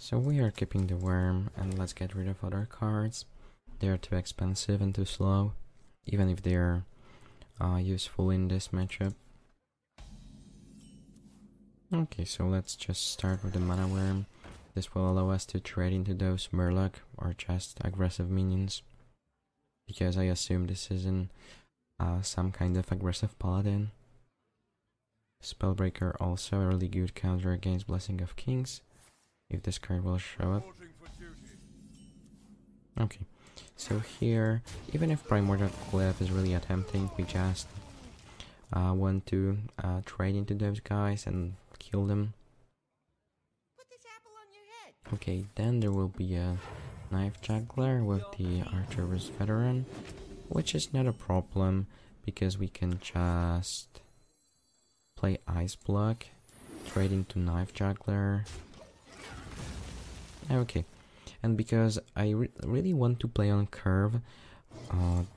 So we are keeping the worm, and let's get rid of other cards. They are too expensive and too slow, even if they are useful in this matchup. Okay, so let's just start with the mana worm. This will allow us to trade into those Murloc or just aggressive minions, because I assume this is in some kind of aggressive paladin. Spellbreaker also a really good counter against Blessing of Kings, if this card will show up. Okay, so here, even if Primordial Glyph is really tempting, we just want to trade into those guys and kill them. Okay, then there will be a Knife Juggler with the Archer's Veteran, which is not a problem because we can just play Ice Block, trade into Knife Juggler. Okay, and because I really want to play on curve,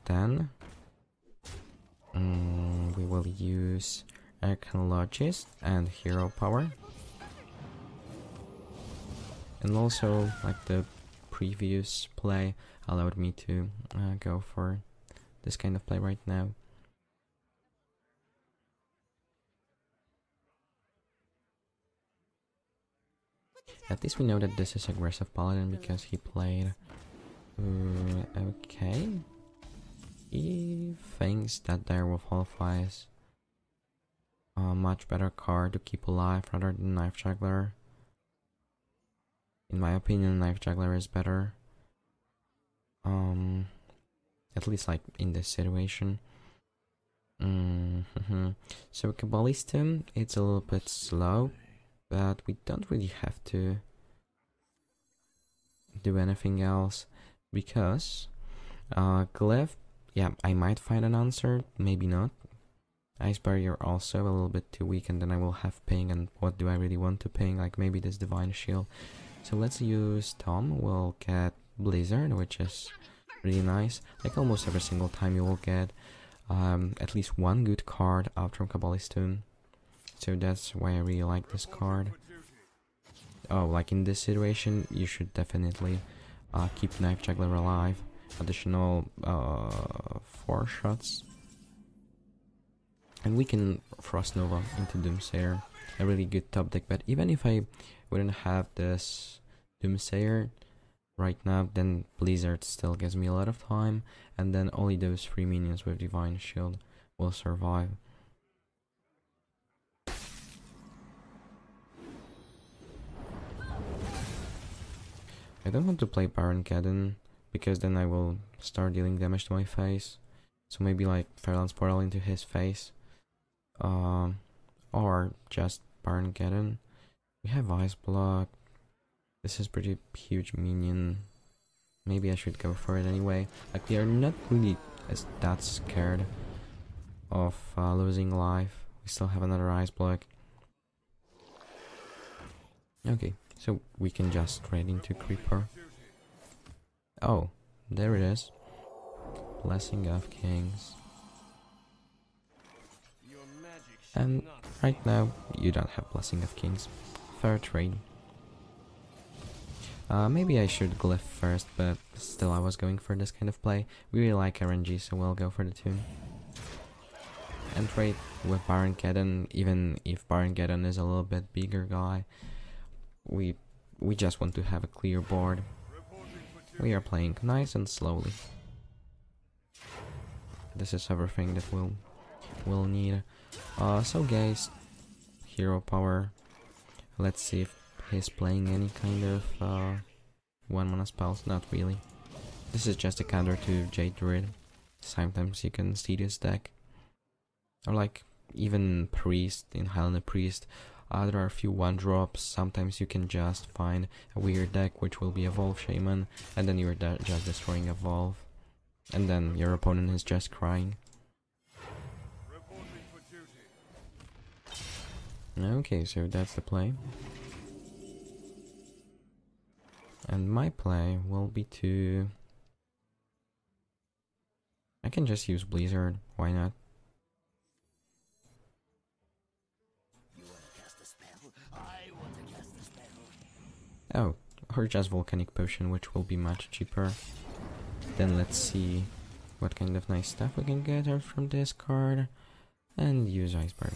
then we will use Archanologist and Hero Power. And also, like the previous play allowed me to go for this kind of play right now. At least we know that this is aggressive paladin because he played... okay. He thinks that Direwolf Alpha is a much better card to keep alive rather than Knife Juggler. In my opinion, Knife Juggler is better. At least like in this situation. So Kabbalistum, it's a little bit slow, but we don't really have to do anything else because Glyph, yeah, I might find an answer, maybe not. Ice Barrier also a little bit too weak, and then I will have ping, and what do I really want to ping? Like maybe this Divine Shield. So let's use Tom. We'll get Blizzard, which is really nice. Like almost every single time you will get at least one good card out from Kabbalistum. So that's why I really like this card. Oh, like in this situation, you should definitely keep Knife Juggler alive. Additional 4 shots. And we can Frost Nova into Doomsayer. A really good top deck, but even if I wouldn't have this Doomsayer right now, then Blizzard still gives me a lot of time, and then only those 3 minions with Divine Shield will survive. I don't want to play Baron Geddon, because then I will start dealing damage to my face. So maybe like Fairlands Portal into his face. Or just Baron Geddon. We have Ice Block. This is pretty huge minion. Maybe I should go for it anyway. Like we are not really that scared of losing life. We still have another Ice Block. Okay, so we can just trade into Creeper. Oh, there it is. Blessing of Kings. And right now, you don't have Blessing of Kings. Fair trade. Maybe I should Glyph first, but still I was going for this kind of play. We really like RNG, so we'll go for the tune. And trade with Baron Geddon, even if Baron Geddon is a little bit bigger guy. We just want to have a clear board. We are playing nice and slowly. This is everything that we'll need. So guys, Hero Power. Let's see if he's playing any kind of 1-mana spells. Not really. This is just a counter to Jade Druid. Sometimes you can see this deck. Or like even Priest in Highlander Priest. There are a few 1-drops. Sometimes you can just find a weird deck which will be Evolve Shaman, and then you're just destroying Evolve. And then your opponent is just crying. Okay, so that's the play. And my play will be to... I can just use Blizzard, why not? Oh, or just Volcanic Potion, which will be much cheaper. Then let's see what kind of nice stuff we can get out from this card, and use Iceberg.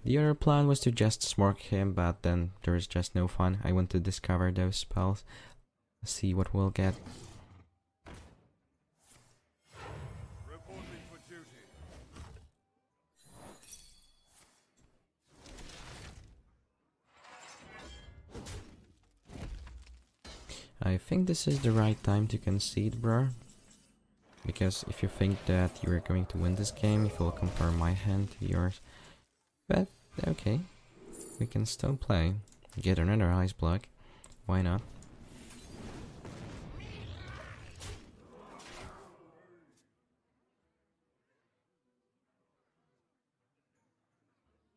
The other plan was to just smork him, but then there's just no fun. I want to discover those spells, see what we'll get. I think this is the right time to concede, bro. Because if you think that you're going to win this game, if you'll compare my hand to yours. But, okay. We can still play. Get another ice block. Why not?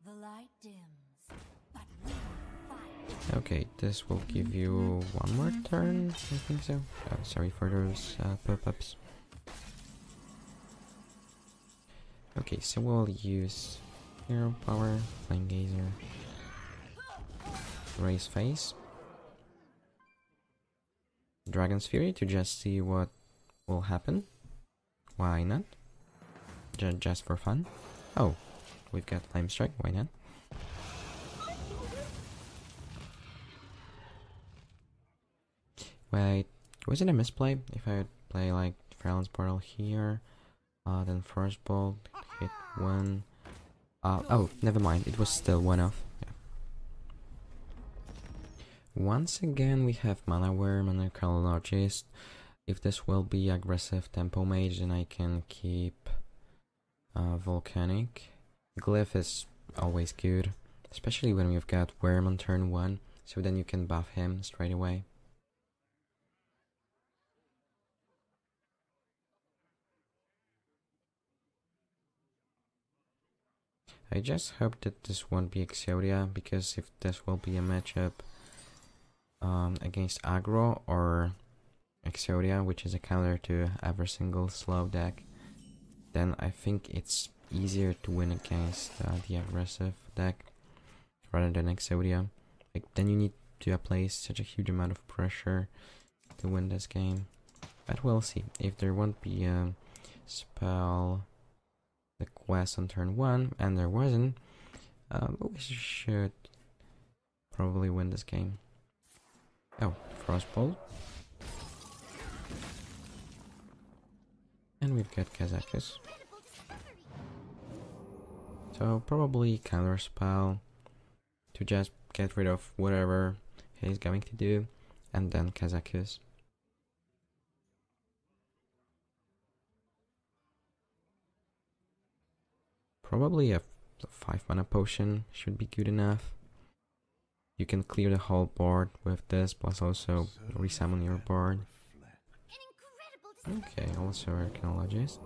The light dims, but we will fight. Okay, this will give you one more turn, I think so. Oh, sorry for those pop-ups. Okay, so we'll use Hero Power, Flame Gazer, Raise Face, Dragon's Fury to just see what will happen. Why not? Just for fun. Oh, we've got Flame Strike, why not? Wait, was it a misplay? If I would play like Farallon's Portal here, then First Bolt, hit one. Oh, never mind, it was still one off. Yeah. Once again, we have Mana Worm and Archaeologist. If this will be aggressive Tempo Mage, then I can keep Volcanic. Glyph is always good, especially when we've got Worm on turn 1, so then you can buff him straight away. I just hope that this won't be Exodia, because if this will be a matchup against aggro or Exodia, which is a counter to every single slow deck, then I think it's easier to win against the aggressive deck rather than Exodia. Like, then you need to apply such a huge amount of pressure to win this game. But we'll see. If there won't be a spell, the quest on turn 1, and there wasn't, we should probably win this game. Oh, Frostbolt. And we've got Kazakus. So probably counter spell to just get rid of whatever he's going to do, and then Kazakus. Probably a 5 mana potion should be good enough. You can clear the whole board with this, plus also resummon your board. Okay, also Archaeologist.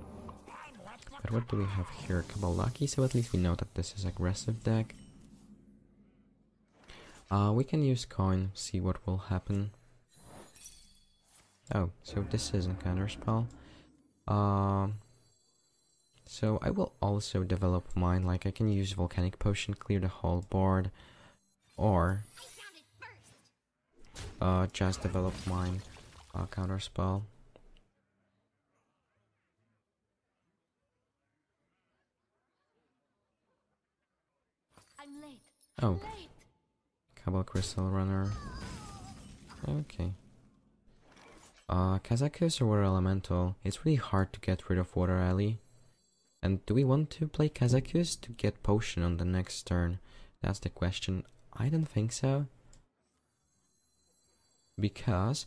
But what do we have here? Kabalaki, so at least we know that this is aggressive deck. We can use coin, see what will happen. Oh, so this is a counter spell. So I will also develop mine, like I can use Volcanic Potion, clear the whole board, or just develop mine counter spell. I'm late. Oh, Cabal Crystal Runner. Okay. Kazakus or Water Elemental. It's really hard to get rid of Water Alley. And do we want to play Kazakus to get Potion on the next turn? That's the question. I don't think so. Because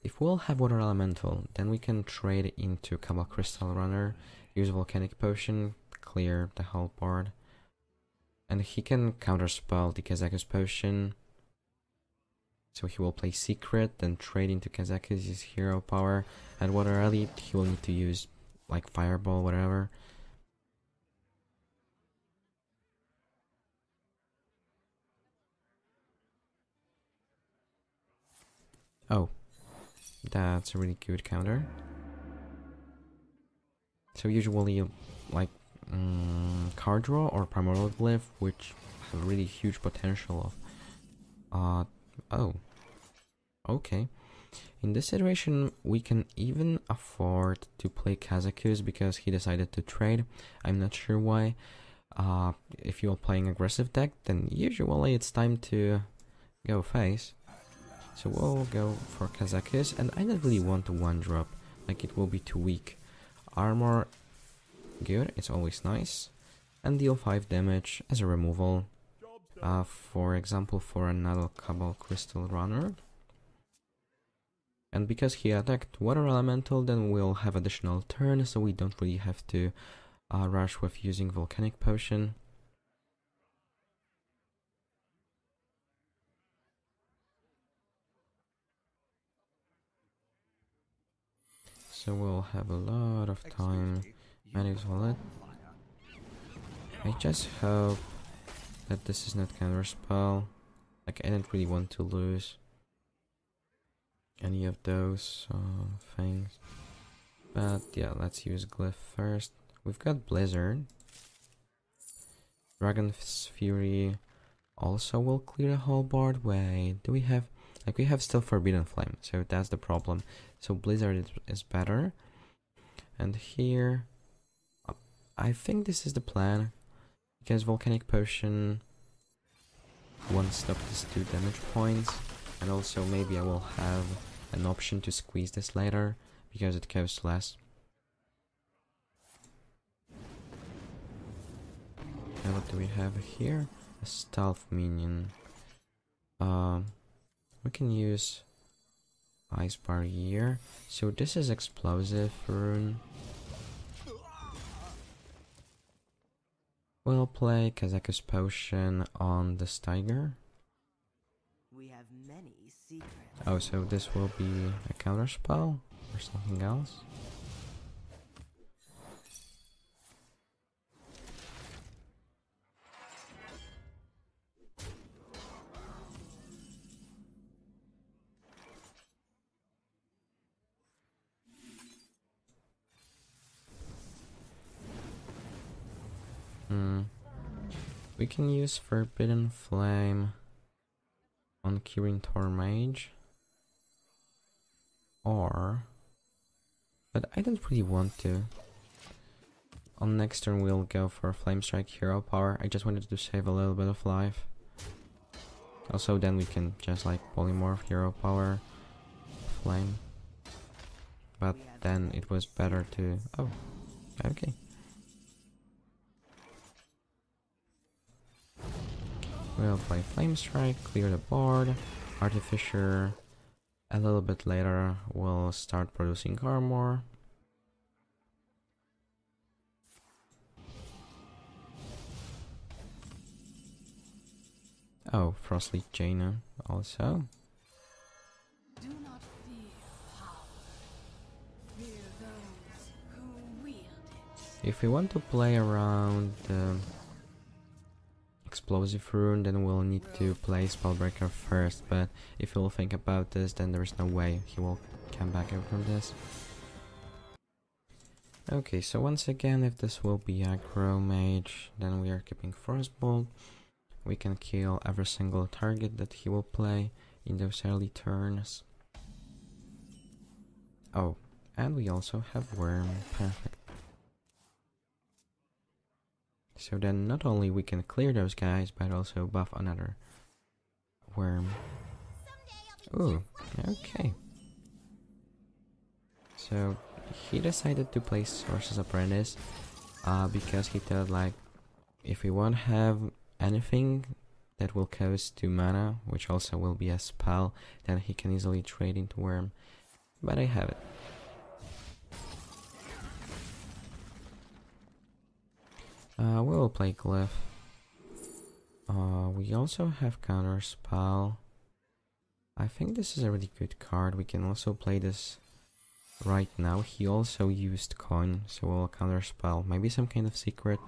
if we'll have Water Elemental, then we can trade into Cabal Crystal Runner, use Volcanic Potion, clear the whole board. And he can counterspell the Kazakus Potion. So he will play Secret, then trade into Kazakus, his Hero Power, and Water Alley, he will need to use like Fireball, whatever. Oh, that's a really good counter. So usually, like card draw or Primordial Glyph, which have really huge potential of Oh, okay. In this situation, we can even afford to play Kazakus because he decided to trade. I'm not sure why. If you're playing aggressive deck, then usually it's time to go face. So we'll go for Kazakus, and I don't really want to one drop, like it will be too weak. Armor, good, it's always nice. And deal 5 damage as a removal. For example, for another Cobalt Crystal Runner. And because he attacked Water Elemental, then we'll have additional turn, so we don't really have to rush with using Volcanic Potion. So we'll have a lot of time. Might as well. I just hope that this is not counterspell. Like, I don't really want to lose any of those things. But yeah, let's use Glyph first. We've got Blizzard. Dragon's Fury also will clear the whole board. Wait, do we have... Like, we have still Forbidden Flame, so that's the problem. So Blizzard is better. And here... I think this is the plan. Because Volcanic Potion won't stop these 2 damage points. And also maybe I will have an option to squeeze this later, because it costs less. And what do we have here? A Stealth Minion. We can use Ice Barrier. So this is Explosive Rune. We'll play Kazakus Potion on the Tiger. We have many secrets. Oh, so this will be a counter spell or something else? We can use Forbidden Flame on Kirin Tor Mage. But I don't really want to. On next turn we'll go for Flame Strike Hero Power. I just wanted to save a little bit of life. Also then we can just like Polymorph Hero Power Flame. But then it was better to... Oh, okay. We'll play Flame Strike, clear the board. Artificer. A little bit later we'll start producing armor. Oh, Frostleaf Jaina also. Do not fear power. Fear those who wield it. If we want to play around the Explosive Rune, then we'll need to play Spellbreaker first, but if you'll think about this, then there is no way he will come back out from this. Okay, so once again, if this will be aggro mage, then we are keeping Frostbolt. We can kill every single target that he will play in those early turns. Oh, and we also have Worm, perfect. So then not only we can clear those guys, but also buff another Worm. Ooh, okay. So he decided to play Sorcerer's Apprentice because he thought like if we won't have anything that will cost 2 mana, which also will be a spell, then he can easily trade into Worm. But I have it. We will play Glyph. We also have Counter Spell. I think this is a really good card. We can also play this right now. He also used Coin, so we'll Counter Spell. Maybe some kind of secret.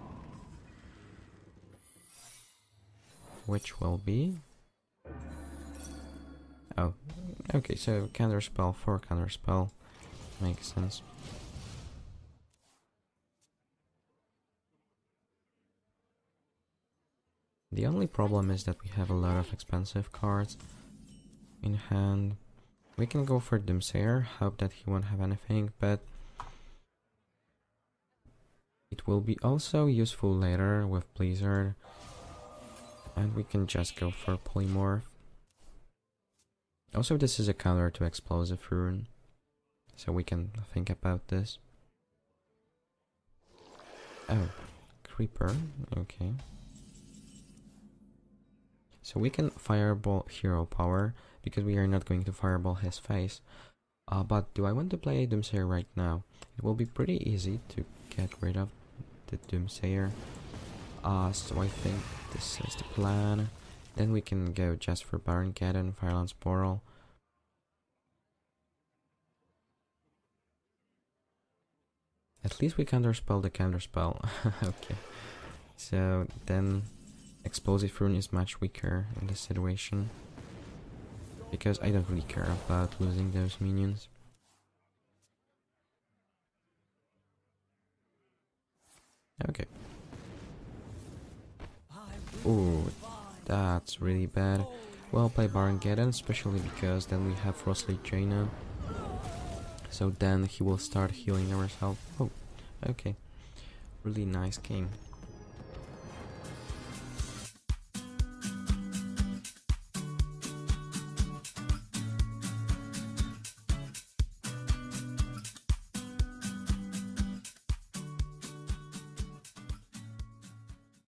Which will be... Oh, okay, so Counter Spell for Counter Spell. Makes sense. The only problem is that we have a lot of expensive cards. in hand. We can go for Doomsayer, hope that he won't have anything, but it will be also useful later with Blizzard. And we can just go for Polymorph. Also, this is a counter to Explosive Rune, so we can think about this. Oh, Creeper, okay. So we can Fireball Hero Power, because we are not going to Fireball his face. But do I want to play Doomsayer right now? It will be pretty easy to get rid of the Doomsayer. So I think this is the plan. Then we can go just for Baron Geddon, Firelands Portal. At least we counterspell the counterspell. Okay. So then Explosive Rune is much weaker in this situation. Because I don't really care about losing those minions. Okay. Ooh, that's really bad. Well played Baron Geddon, especially because then we have Frostly Jaina. So then he will start healing ourselves. Oh, okay. Really nice game.